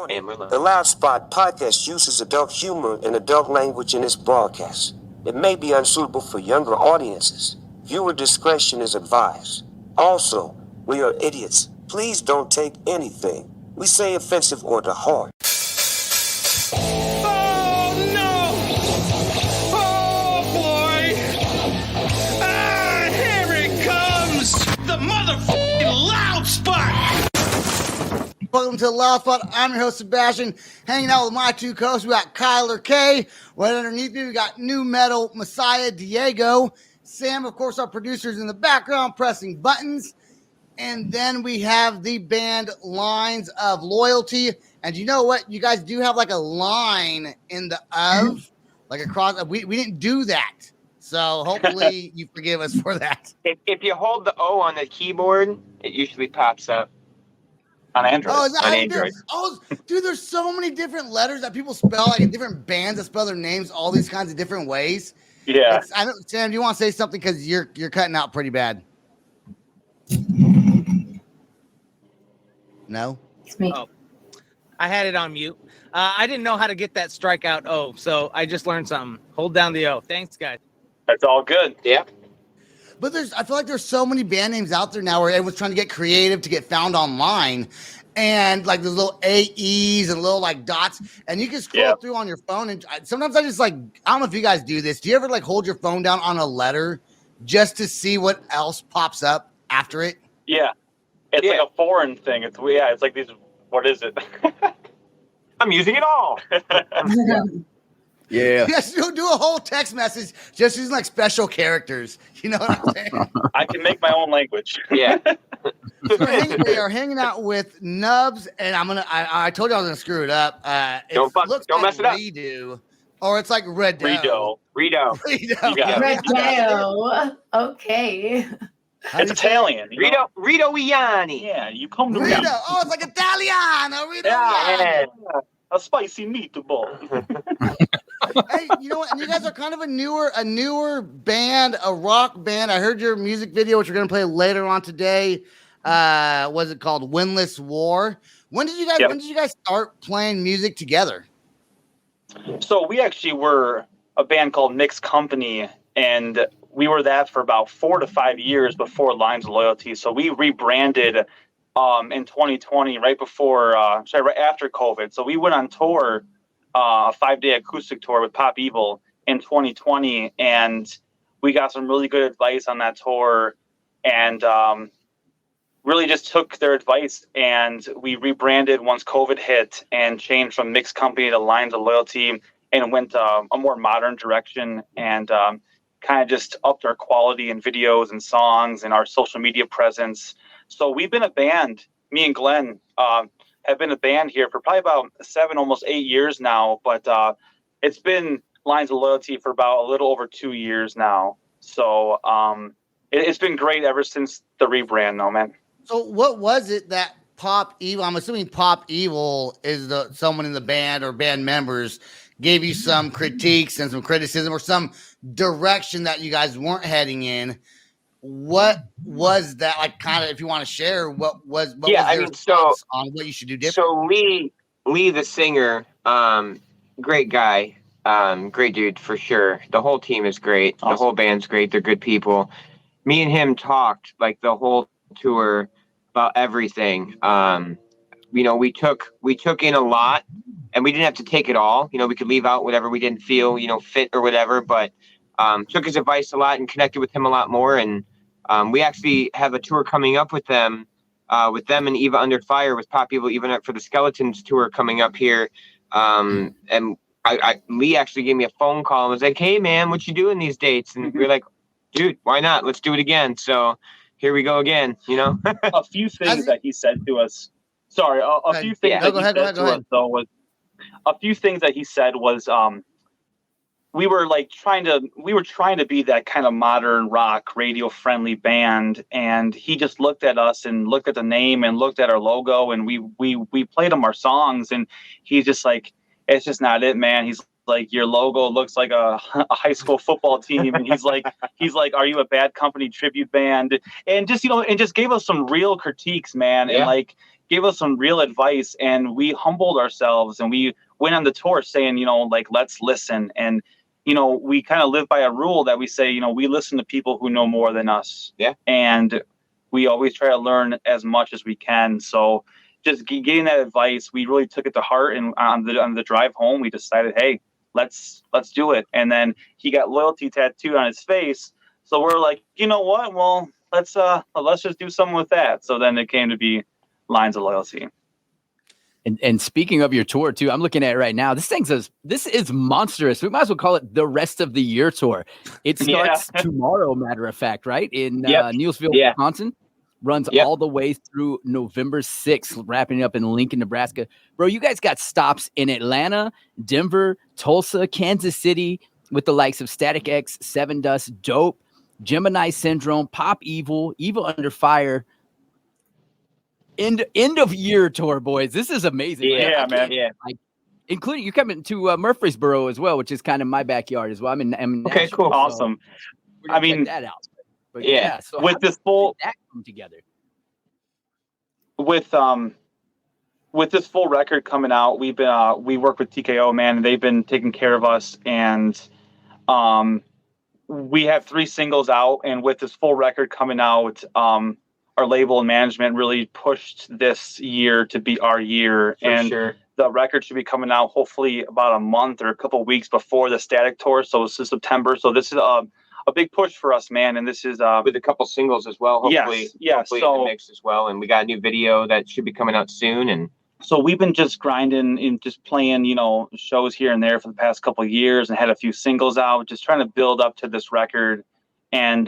Warning, the Loud Spot podcast uses adult humor and adult language in its broadcast. It may be unsuitable for younger audiences. Viewer discretion is advised. Also, we are idiots. Please don't take anything we say offensive or to heart. Oh no! Oh boy! Ah, here it comes! The motherfucking Loud Spot! Welcome to the Loud Spot. I'm your host, Sebastian, hanging out with my two co-hosts. We got Kyler K. Right underneath me, we got New Metal Messiah Diego. Sam, of course, our producers in the background pressing buttons. And then we have the band Lines of Loyalty. And you know what? You guys do have like a line in the of, like across. We didn't do that. So hopefully you forgive us for that. If you hold the O on the keyboard, it usually pops up. On Android. On Android. Dude, there's so many different letters that people spell, like in different bands that spell their names all these kinds of different ways. Yeah. I know, Sam, do you want to say something? Because you're cutting out pretty bad. No? It's me. Oh, I had it on mute. I didn't know how to get that strikeout O, so I just learned something. Hold down the O. Thanks, guys. That's all good. Yeah. But I feel like there's so many band names out there now where everyone's trying to get creative to get found online. And like there's little AEs and little like dots. And you can scroll through on your phone. And sometimes I just like, I don't know if you guys do this. Do you ever like hold your phone down on a letter just to see what else pops up after it? Yeah. It's like a foreign thing. It's like these, what is it? I'm using it all. Yeah. Yes, you'll do a whole text message just using like special characters. You know what I'm saying? I can make my own language. Yeah. So we are hanging out with Nubz, and I told you I was gonna screw it up. Don't mess it up. Redo, or it's like Redo. Redo. Redo. Okay. It's Italian. Rito Iani. Yeah, you come to Redo. Oh, it's like Italiano. Redo. Yeah. A spicy meatball. Hey, you know what? And you guys are kind of a newer band, a rock band. I heard your music video, which we're gonna play later on today. Was it called Windless War? When did you guys start playing music together? So we actually were a band called Mixed Company, and we were that for about 4 to 5 years before Lines of Loyalty. So we rebranded in 2020, right after COVID. So we went on tour, a 5-day acoustic tour with Pop Evil in 2020, and we got some really good advice on that tour, and really just took their advice, and we rebranded once COVID hit and changed from Mixed Company to Lines of Loyalty and went a more modern direction, and kind of just upped our quality in videos and songs and our social media presence. So we've been a band, me and Glenn have been a band here for probably about 7, almost 8 years now, but it's been Lines of Loyalty for about a little over 2 years now. So it's been great ever since the rebrand, though, man. So what was it that Pop Evil, I'm assuming Pop Evil is someone in the band or band members gave you some critiques and some criticism or some direction that you guys weren't heading in? What was that like? Kind of, if you want to share, what was their thoughts on what you should do different? So Lee, the singer, great guy, great dude for sure. The whole team is great. Awesome. The whole band's great. They're good people. Me and him talked like the whole tour about everything. We took in a lot, and we didn't have to take it all. We could leave out whatever we didn't feel, fit or whatever. But took his advice a lot and connected with him a lot more. And we actually have a tour coming up with them and Eva Under Fire with Pop Evil, even for the Skeletons tour coming up here. And Lee actually gave me a phone call and was like, "Hey man, what you doing these dates?" And we were like, "Dude, why not? Let's do it again." So here we go again. A few things that he said to us. Sorry, a few things that he said to us though was a few things that he said was we were trying to be that kind of modern rock radio friendly band, and he just looked at us and looked at the name and looked at our logo, and we played him our songs, and he's just like, "It's just not it, man." He's like, "Your logo looks like a high school football team," and he's like, "Are you a Bad Company tribute band?" And just and just gave us some real critiques, man, and gave us some real advice, and we humbled ourselves, and we went on the tour saying, like, let's listen. And, we kind of live by a rule that we say, we listen to people who know more than us. Yeah. And we always try to learn as much as we can. So just getting that advice, we really took it to heart. And on the drive home, we decided, hey, let's do it. And then he got loyalty tattooed on his face. So we're like, you know what? Well, let's just do something with that. So then it came to be Lines of Loyalty. And speaking of your tour too, I'm looking at it right now. This is monstrous. We might as well call it the rest of the year tour. It starts tomorrow, matter of fact, right? In Neillsville, Wisconsin. Runs all the way through November 6th, wrapping up in Lincoln, Nebraska. Bro, you guys got stops in Atlanta, Denver, Tulsa, Kansas City with the likes of Static X, Sevendust, Dope, Gemini Syndrome, Pop Evil, Evil Under Fire. End of year tour, boys. This is amazing. Yeah, man. Yeah. including you're coming to Murfreesboro as well, which is kind of my backyard as well. I'm in okay, Nashville, cool, awesome. I mean, check that out. But yeah. So with this full that come together. With this full record coming out, we've been we work with TKO, man, and they've been taking care of us, and we have 3 singles out, and with this full record coming out, our label and management really pushed this year to be our year. For sure. The record should be coming out hopefully about a month or a couple of weeks before the Static tour. So this is September. So this is a big push for us, man. And this is with a couple singles as well. Hopefully, hopefully in the mix as well. And we got a new video that should be coming out soon. And so we've been just grinding and just playing, shows here and there for the past couple of years, and had a few singles out, just trying to build up to this record. And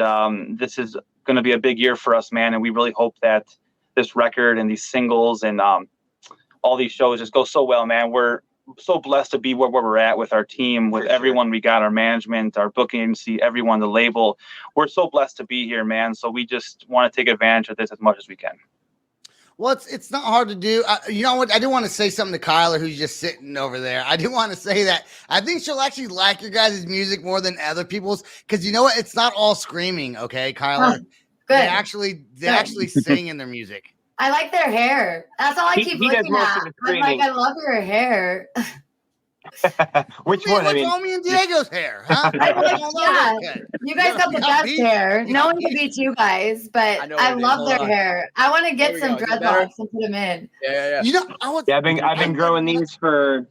this is going to be a big year for us, man. And we really hope that this record and these singles and all these shows just go so well, man. We're so blessed to be where we're at with our team, with everyone we got, our management, our booking agency, everyone, the label. We're so blessed to be here, man. So we just want to take advantage of this as much as we can. Well, it's not hard to do. You know what? I do want to say something to Kyler, who's just sitting over there. I do want to say that I think she'll actually like your guys' music more than other people's, because you know what? It's not all screaming, okay, Kyler? Good. They actually sing in their music. I like their hair. That's all I keep looking at. I'm like, I love your hair. Which one? What's wrong with me and Diego's hair? Huh? You guys got the best hair. No one can beat you guys, but I love their hair. I want to get some dreadlocks and put them in. Yeah. You know, I've been growing these for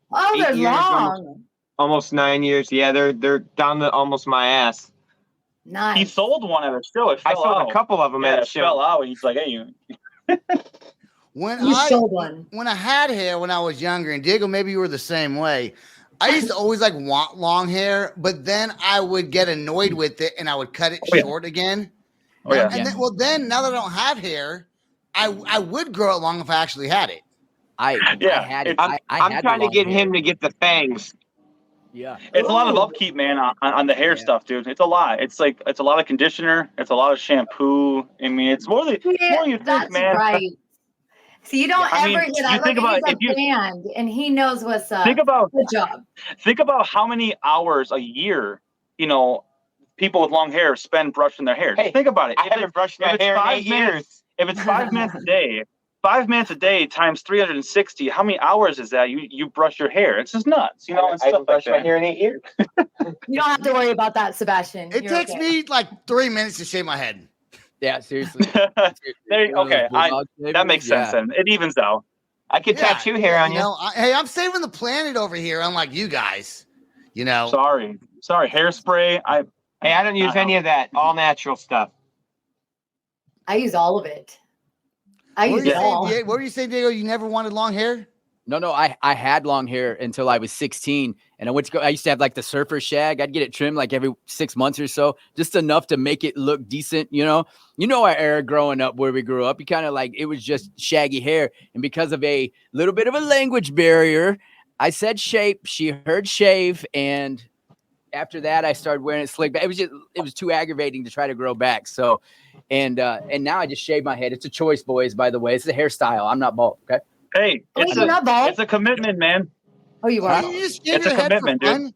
they're 8 years, long. almost 9 years. Yeah, they're down to almost my ass. Nice. He sold one at a show. I sold a couple of them at a show. Fell out. He's like, hey, you. When You sold one. When I had hair when I was younger, and Diego, maybe you were the same way. I used to always want long hair, but then I would get annoyed with it and I would cut it short again. Oh, yeah. And then now that I don't have hair, I would grow it long if I actually had it. I had it. I'm trying to get him to get the fangs. Yeah. It's a lot of upkeep, man, on the hair stuff, dude. It's a lot. It's a lot of conditioner. It's a lot of shampoo. I mean, it's more than you think, man. Right. So you don't ever hear that. Think about if you band, and he knows what's up. Good job. Think about how many hours a year, people with long hair spend brushing their hair. Hey, think about it. I haven't brushed my hair in 8 years. If it's 5 minutes a day, 5 minutes a day times 360, how many hours is that? You brush your hair. It's just nuts. I haven't brushed my hair in 8 years. You don't have to worry about that, Sebastian. It takes me like 3 minutes to shave my head. Yeah, seriously. That makes sense then. It evens out. I could tattoo hair on you. Hey, I'm saving the planet over here, unlike you guys. Sorry. Hairspray. I don't use any of that. All natural stuff. I use all of it. I use it all. What were you saying, Diego? You never wanted long hair? No, I had long hair until I was 16, and I used to have like the surfer shag. I'd get it trimmed like every 6 months or so, just enough to make it look decent. Our era growing up where we grew up, you kind of it was just shaggy hair. And because of a little bit of a language barrier, I said shape, she heard shave. And after that, I started wearing it slick back. It was too aggravating to try to grow back. So, and now I just shave my head. It's a choice, boys, by the way. It's a hairstyle. I'm not bald. Okay. Hey, it's a commitment, man. Oh, you are? It's a commitment, dude.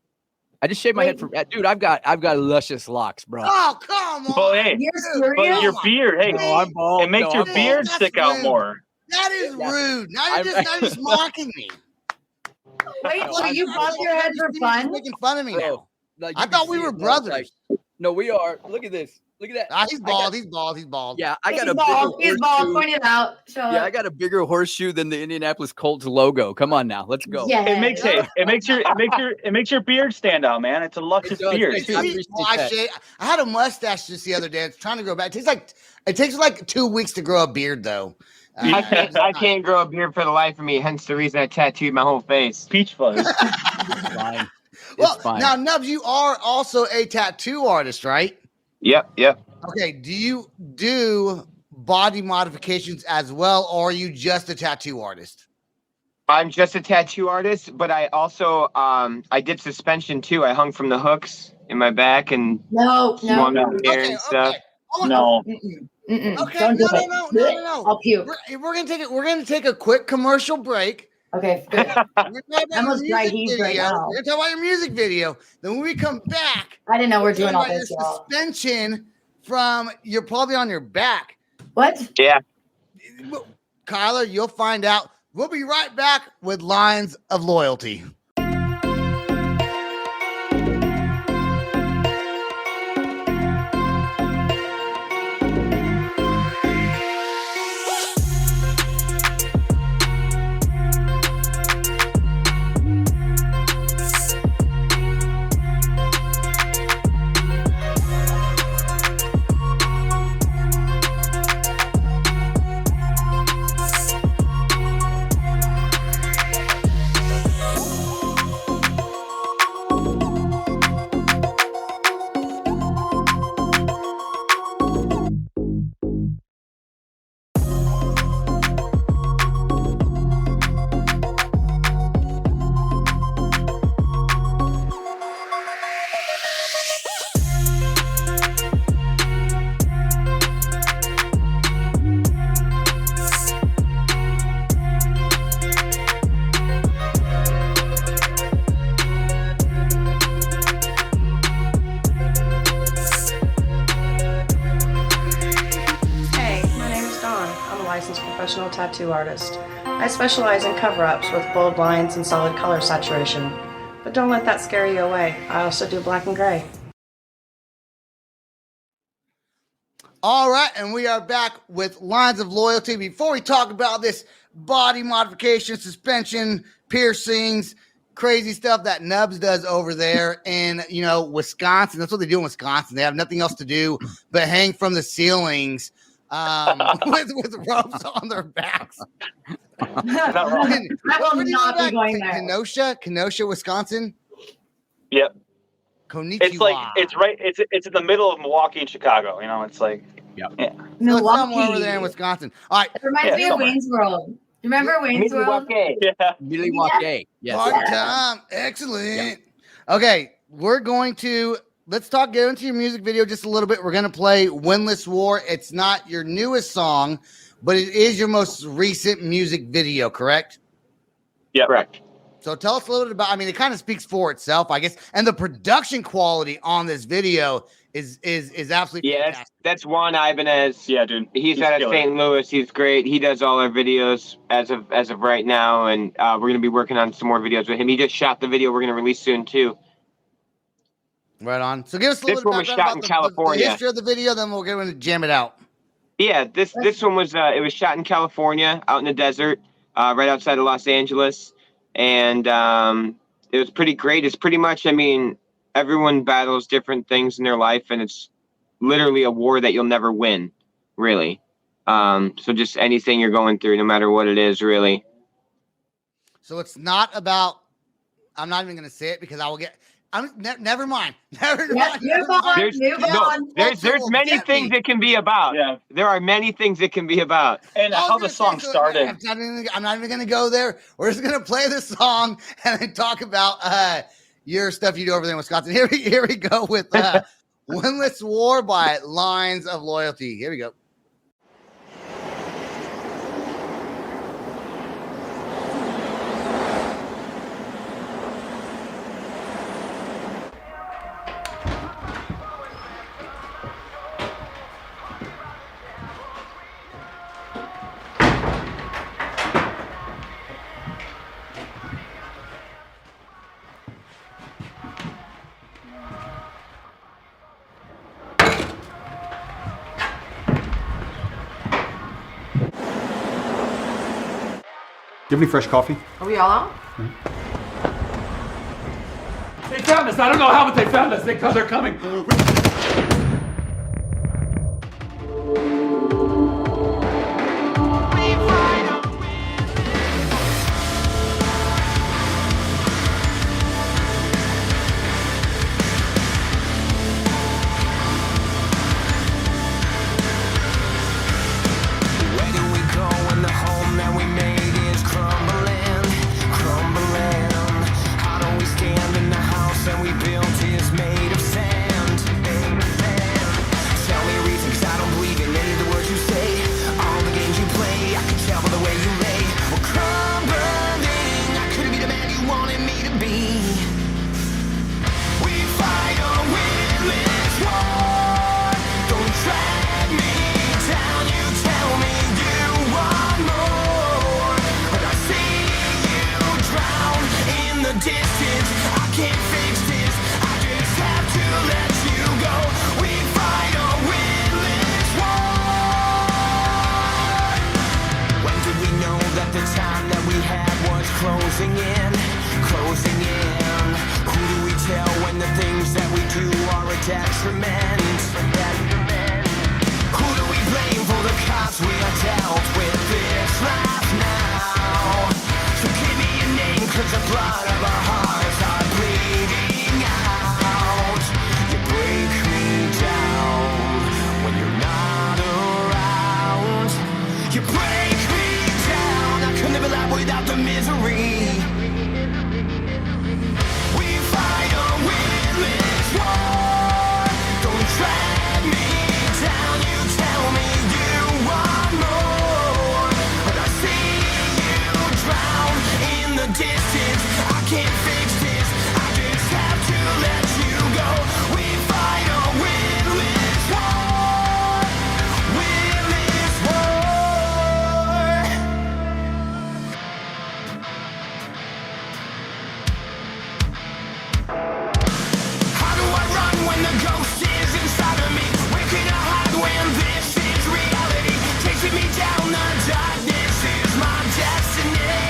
I just shaved my head dude. I've got luscious locks, bro. Oh, come on. Well, hey, You're serious? but your beard, hey, No, I'm bald. it makes your beard stick out more. That is rude. Now you're just mocking me. Wait, so you bump your head for fun? Making fun of me now. Like, I thought we were brothers. Like, no, we are. Look at this. Look at that. He's bald. He's bald. He's bald. Yeah, I got He's a bald. bigger He's bald. horseshoe. Point it out. I got a bigger horseshoe than the Indianapolis Colts logo. Come on now, let's go. Yeah. It makes your beard stand out, man. It's a luscious beard. I had a mustache just the other day. It's trying to grow back. It takes like 2 weeks to grow a beard, though. I can't grow a beard for the life of me. Hence the reason I tattooed my whole face. Peach fuzz. It's fine. Now, Nubz, you are also a tattoo artist, right? Yep. Okay. Do you do body modifications as well, or are you just a tattoo artist? I'm just a tattoo artist, but I also I did suspension too. I hung from the hooks in my back and swung up there and stuff. No. Okay, no. I'll puke. We're gonna take a quick commercial break. Okay, good. I'm almost dry heaved right now. We're gonna talk about your music video. Then when we come back, I didn't know we're doing all this. Suspension from you're probably on your back. What? Yeah. Kyler, you'll find out. We'll be right back with Lines of Loyalty. Professional tattoo artist. I specialize in cover-ups with bold lines and solid color saturation. But don't let that scare you away. I also do black and gray. All right, and we are back with Lines of Loyalty. Before we talk about this body modification, suspension, piercings, crazy stuff that Nubz does over there in, Wisconsin. That's what they do in Wisconsin. They have nothing else to do but hang from the ceilings with ropes on their backs. I will not be going there. Kenosha, Wisconsin. Yep. Konnichiwa. It's like it's in the middle of Milwaukee and Chicago. It's like Milwaukee. So somewhere over there in Wisconsin. All right. It reminds me of Wayne's World. You remember Wayne's World? Yeah. Milwaukee. Yes. Part-time. Excellent. Yeah. Okay, we're going to get into your music video just a little bit. We're going to play Windless War. It's not your newest song, but it is your most recent music video, correct? Yeah, correct. So tell us a little bit about, it kind of speaks for itself, I guess. And the production quality on this video is absolutely fantastic. That's Juan Ibanez. Yeah, dude. He's out of St. Louis. He's great. He does all our videos as of right now, and we're going to be working on some more videos with him. He just shot the video we're going to release soon, too. Right on. So give us a little bit about the history of the video, then we'll get into jam it out. Yeah, this one was it was shot in California, out in the desert, right outside of Los Angeles, and it was pretty great. It's pretty much, everyone battles different things in their life, and it's literally a war that you'll never win, really. So just anything you're going through, no matter what it is, really. So it's not about. I'm not even going to say it because I will get. Never mind. Never mind. Move on. There's many things it can be about. Yeah. There are many things it can be about. And how the song started. I'm not even going to go there. We're just going to play the song and then talk about your stuff you do over there in Wisconsin. Here we go with Windless War by Lines of Loyalty. Here we go. you have any fresh coffee? Are we all out? They found us. I don't know how, but they found us. They're coming. Closing in. Who do we tell when the things that we do are a detriment? Who do we blame for the cops we are dealt with this life now? So give me a name, 'cause the blood of our hearts are bleeding out. You break me down when you're not around. You break me down. I could never live without the misery. We fight a winless war. Don't drag me down. You tell me you want more, but I see you drown in the distance. I can't fix this. I just have to let you go. We fight a winless war. Winless war. How do I run when the ghost is inside of me? Where can I hide when this is reality? Chasing me down, the darkness is my destiny.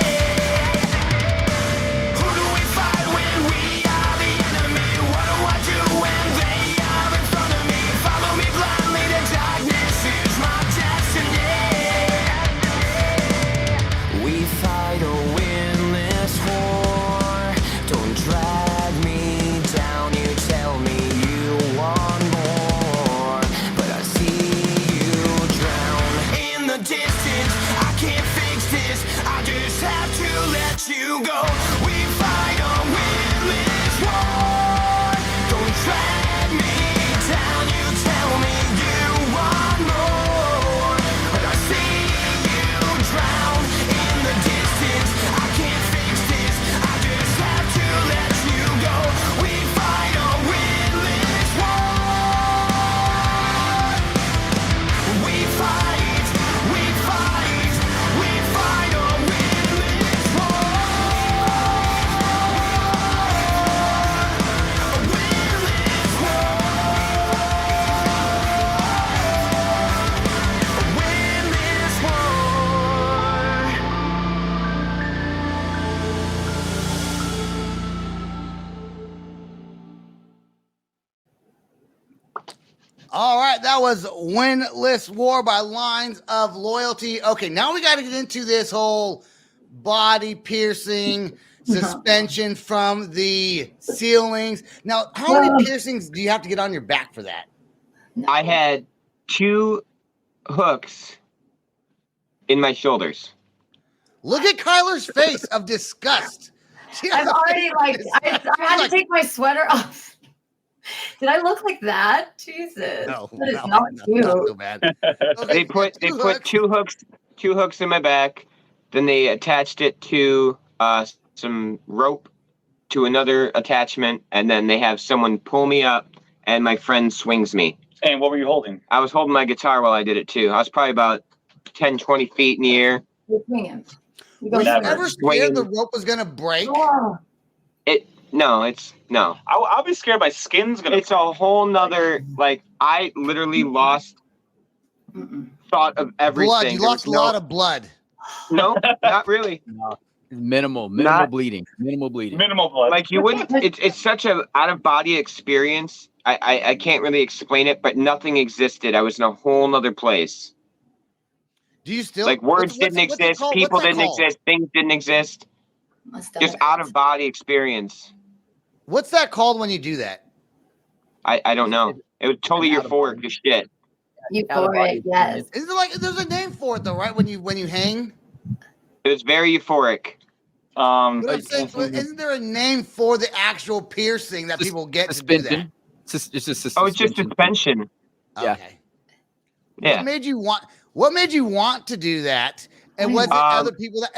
Who do we fight when we are the enemy? What do I do when they are in front of me? Follow me blindly, the darkness is my destiny. We fight a winless war. Don't drag me down. You tell me you want more, but I see you drown in the distance. I can't fix this. I just have to let you go. We fight a winless war. Don't drag me down. You tell me you want more, but I see you drown in the distance. I can't fix this. I just have to let you go. We fight a winless war. We fight a winless war. A winless war. A winless war. All right, that was Winless War by Lines of Loyalty. Okay, now we got to get into this whole body piercing suspension from the ceilings. Now, how many piercings do you have to get on your back for that? I had 2 hooks in my shoulders. Look at Kyler's face of disgust. She has I'm a already face like, of I disgust. had to Like, take my sweater off. Did I look like that? Jesus. no, That is no, not not cute. so bad. They put 2 hooks in my back. Then they attached it to some rope to another attachment, and then they have someone pull me up, and my friend swings me. And what were you holding? I was holding my guitar while I did it too. I was probably about 10, 20 feet in the air. You're swinging. You Were you go ever scared the rope was gonna break? Oh. No. I'll be scared my skin's gonna. It's a whole nother, like, I literally lost thought of everything. Blood. You lost a lot of blood. No, not really. No. Minimal bleeding. Minimal blood. Like you wouldn't. It's such a out of body experience. I can't really explain it, but nothing existed. I was in a whole nother place. Do you still like words didn't exist, people didn't exist, things didn't exist. Just out of body experience. What's that called when you do that? I don't know. It was totally euphoric as shit. Euphoric, yes. Is it like there's a name for it though, right? When you hang. It was very euphoric. Isn't there a name for the actual piercing that people get to do that? It's just it's just suspension. Okay. Yeah. What made you want to do that? And was it other people that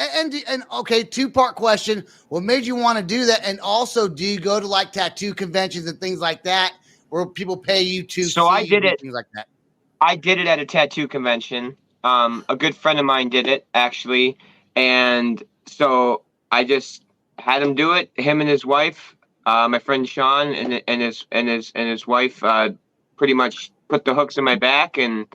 and okay, two-part question. What made you want to do that? And also, do you go to like tattoo conventions and things like that where people pay you to I did it things like that? I did it at a tattoo convention. A good friend of mine did it actually. And so I just had him do it, him and his wife, my friend Sean and his wife pretty much put the hooks in my back and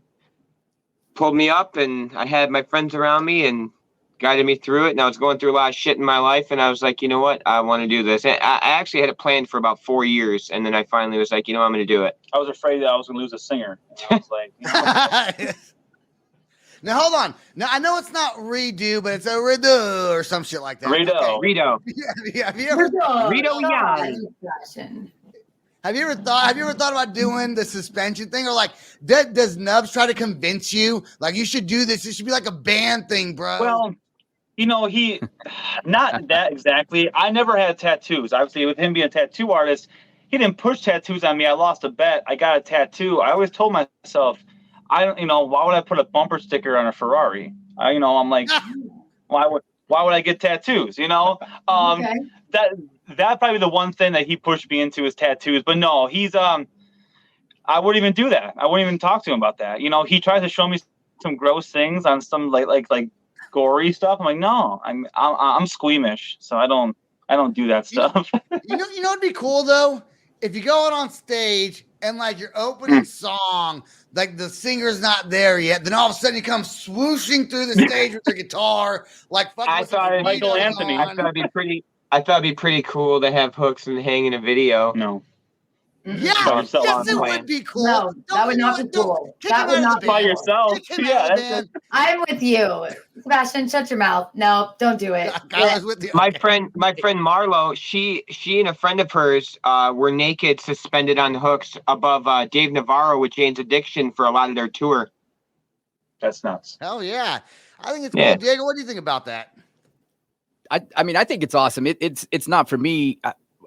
pulled me up, and I had my friends around me and guided me through it. And I was going through a lot of shit in my life, and I was like, you know what? I want to do this. And I actually had it planned for about 4 years, and then I finally was like, you know, I'm going to do it. I was afraid that I was going to lose a singer. I was like, you know. Now hold on. Now I know it's not redo, but it's a redo or some shit like that. Redo. Okay. Redo. Yeah, have you ever Have you ever thought about doing the suspension thing, or like does Nubz try to convince you like you should do this? It should be like a band thing, bro. Well, you know, he not that exactly. I never had tattoos. Obviously, with him being a tattoo artist, he didn't push tattoos on me. I lost a bet. I got a tattoo. I always told myself, why would I put a bumper sticker on a Ferrari? I'm like, why would I get tattoos? Okay. That probably the one thing that he pushed me into is tattoos. But no, he's I wouldn't even do that. I wouldn't even talk to him about that. He tries to show me some gross things on some like gory stuff. I'm like, no, I'm squeamish, so I don't do that stuff. You know what'd be cool though? If you go out on stage and like your opening song, like the singer's not there yet, then all of a sudden you come swooshing through the stage with the guitar, like fucking Michael Anthony. I thought it'd be pretty cool to have hooks and hang in a video. No. Yeah, yes, it would be cool. No, that would not be cool. That would not be by yourself. Yeah, I'm with you, Sebastian. Shut your mouth. No, don't do it. My friend Marlo, she and a friend of hers were naked, suspended on hooks above Dave Navarro with Jane's Addiction for a lot of their tour. That's nuts. Hell yeah, I think it's cool. Diego, what do you think about that? I mean, I think it's awesome. It's not for me.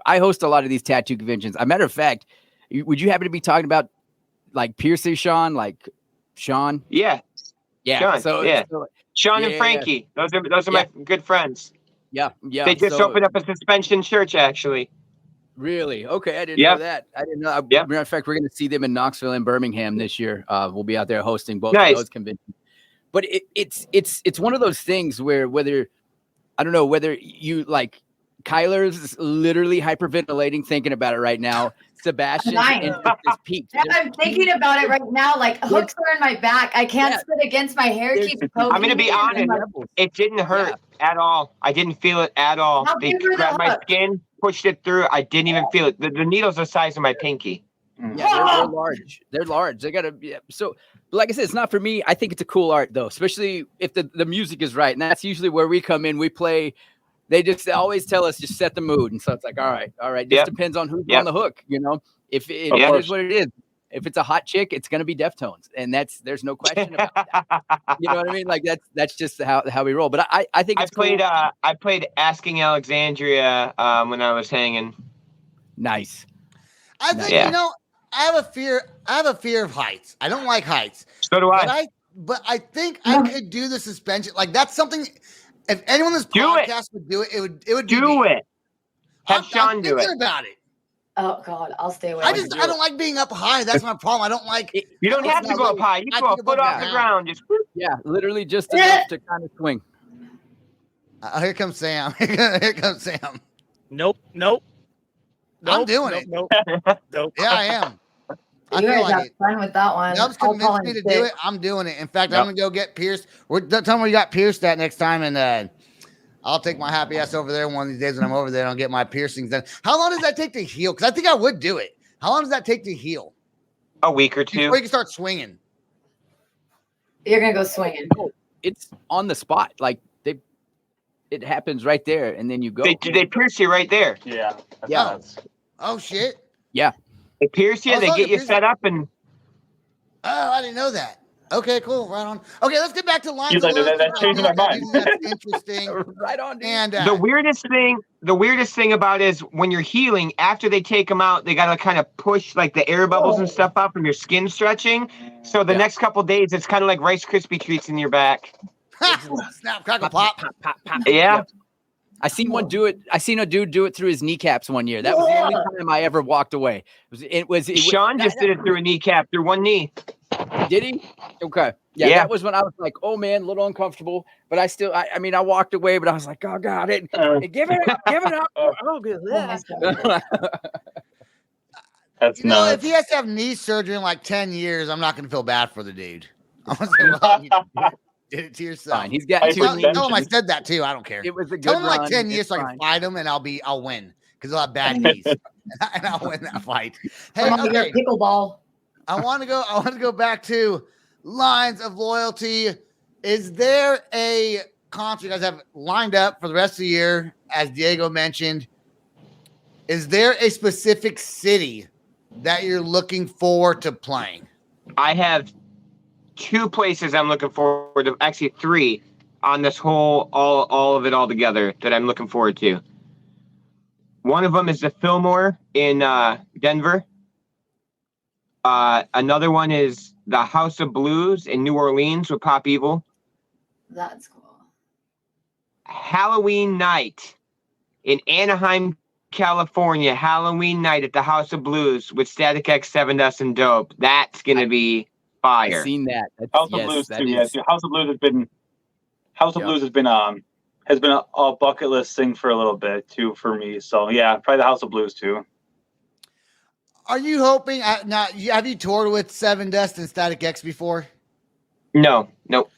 I host a lot of these tattoo conventions. As a matter of fact, would you happen to be talking about like Piercy Sean, like Sean? Yeah. Sean, so Sean and Frankie. Yeah. Those are my good friends. Yeah. They just opened up a suspension church, actually. Really? Okay, I didn't know that. I didn't know. Matter of fact, we're going to see them in Knoxville and Birmingham this year. We'll be out there hosting both of those conventions. But it's one of those things where whether you like. Kyler's literally hyperventilating thinking about it right now. Sebastian is peaked. Yeah, I'm thinking about it right now. Like hooks are in my back. I can't sit against my hair. Keeps poking. I'm going to be honest. It didn't hurt at all. I didn't feel it at all. They grabbed my skin, pushed it through. I didn't even feel it. The needle's the size of my pinky. Yeah, they're large. They're large. They gotta be so. Like I said, it's not for me. I think it's a cool art though, especially if the music is right, and that's usually where we come in. We play. They always tell us just set the mood, and so it's like, all right. Just depends on who's on the hook, If it is what it is. If it's a hot chick, it's going to be Deftones, and there's no question about that. You know what I mean? Like that's just how we roll. But I think it's cool. I played Asking Alexandria when I was hanging. Nice. I think I have a fear of heights. I don't like heights. So do I. But I think I could do the suspension. Like that's something. If anyone in this podcast would do it, it would do it. Have Sean do it. About it. Oh God, I'll stay away. I don't like being up high. That's my problem. I don't like. You don't have to go up high. You can go a foot off the ground. Just literally just enough to kind of swing. Here comes Sam. Here comes Sam. Nope. I'm doing it. Nope. Yeah, I am. I You feel guys have like it. fun with that one. Nubz I'll call convinced me in to sick. do it. I'm doing it. In fact, I'm gonna go get pierced. Tell me where you got pierced at next time, and I'll take my happy ass over there one of these days when I'm over there and I'll get my piercings done. How long does that take to heal? Because I think I would do it. How long does that take to heal? A week or two. Before you can start swinging. You're gonna go swinging. No, it's on the spot. Like it happens right there, and then you go. They pierce you right there. Yeah. Yeah. Oh shit. Yeah. They pierce you. Oh, They so get they you pierce set up, and Oh, I didn't know that. Okay, cool. Right on. Okay, let's get back to lines. He's like, that changed my mind. That's interesting. Right on, dude. And the weirdest thing about it is when you're healing, after they take them out, they gotta kind of push like the air bubbles and stuff up from your skin stretching. So the next couple days, it's kind of like Rice Krispie treats in your back. snap, crackle, pop. Yeah. I seen one do it. I seen a dude do it through his kneecaps one year. That was the only time I ever walked away. Sean just did it through a kneecap, through one knee. Did he? Okay. Yeah, Yeah. that was when I was like, oh man, a little uncomfortable. But I mean, I walked away, but I was like, oh God, give it up. Oh, good. That's You know, nuts. if he has to have knee surgery in like 10 years, I'm not going to feel bad for the dude. I'm going to say, well, you did it to yourself. Fine. He's got two. Tell him I said that too. I don't care. It was a good Tell him like run. 10 years It's so I can fine. fight him and I'll win because he'll have bad knees and I'll win that fight. Hey, I'm gonna okay. get pickleball. I want to go back to lines of loyalty. Is there a concert you guys have lined up for the rest of the year? As Diego mentioned, is there a specific city that you're looking forward to playing? I have 2 places I'm looking forward to, actually 3 on this whole, all of it all together that I'm looking forward to. One of them is the Fillmore in Denver. Another one is the House of Blues in New Orleans with Pop Evil. That's cool. Halloween night in Anaheim, California. Halloween night at the House of Blues with Static X, Sevendust, and Dope. That's gonna be fire. I've seen that. House of Blues too. Yes, House of Blues has been a bucket list thing for a little bit too for me. So yeah, probably the House of Blues too. Are you hoping now? Have you toured with Sevendust and Static X before? No, nope.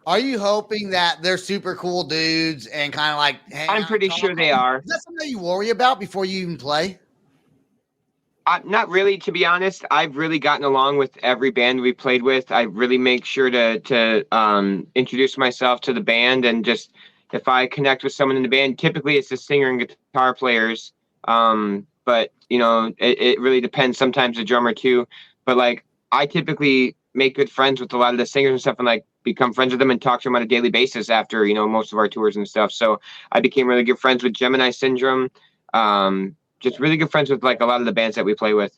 Are you hoping that they're super cool dudes and kind of like? I'm pretty sure they are. Is that something you worry about before you even play? Not really, to be honest. I've really gotten along with every band we played with. I really make sure to introduce myself to the band, and just if I connect with someone in the band, typically it's the singer and guitar players. But you know, it really depends. Sometimes the drummer too. But like, I typically make good friends with a lot of the singers and stuff, and like become friends with them and talk to them on a daily basis after, you know, most of our tours and stuff. So I became really good friends with Gemini Syndrome. Just really good friends with like a lot of the bands that we play with.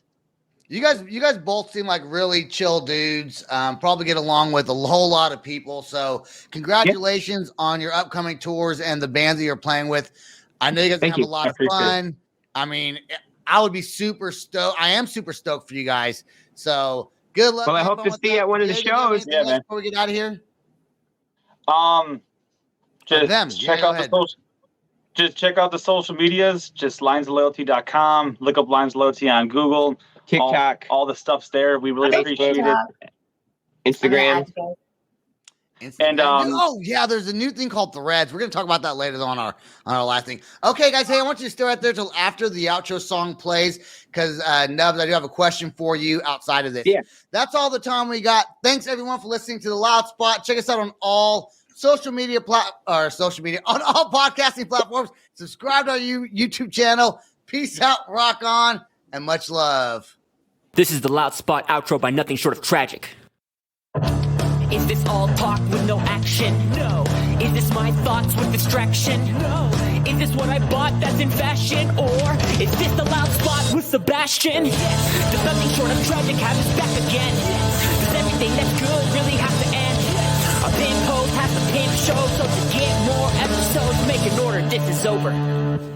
You guys both seem like really chill dudes. Probably get along with a whole lot of people. So congratulations on your upcoming tours and the bands that you're playing with. I know you guys have a lot of fun. I mean, I would be super stoked. I am super stoked for you guys. So good luck. Well, I hope to see you at one of the shows. Yeah, man. Before we get out of here. Just check out the social medias. Just linesofloyalty.com. Look up Lines of Loyalty on Google. TikTok. All the stuff's there. We really appreciate it. Instagram. And oh yeah, there's a new thing called Threads. We're gonna talk about that later on our last thing. Okay, guys. Hey, I want you to stay right there till after the outro song plays, because Nubz, I do have a question for you outside of this. Yeah. That's all the time we got. Thanks everyone for listening to the Loud Spot. Check us out on all social media on all podcasting platforms. Subscribe to our YouTube channel. Peace out, rock on, and much love. This is the Loud Spot outro by Nothing Short of Tragic. Is this all talk with no action? No. Is this my thoughts with distraction? No. Is this what I bought that's in fashion? Or is this the Loud Spot with Sebastian? Yes. Does Nothing Short of Tragic have his back again? Yes. Does everything that's good really have to end? Yes. Our pimp host has to pimp show, so to get more episodes, make an order, this is over.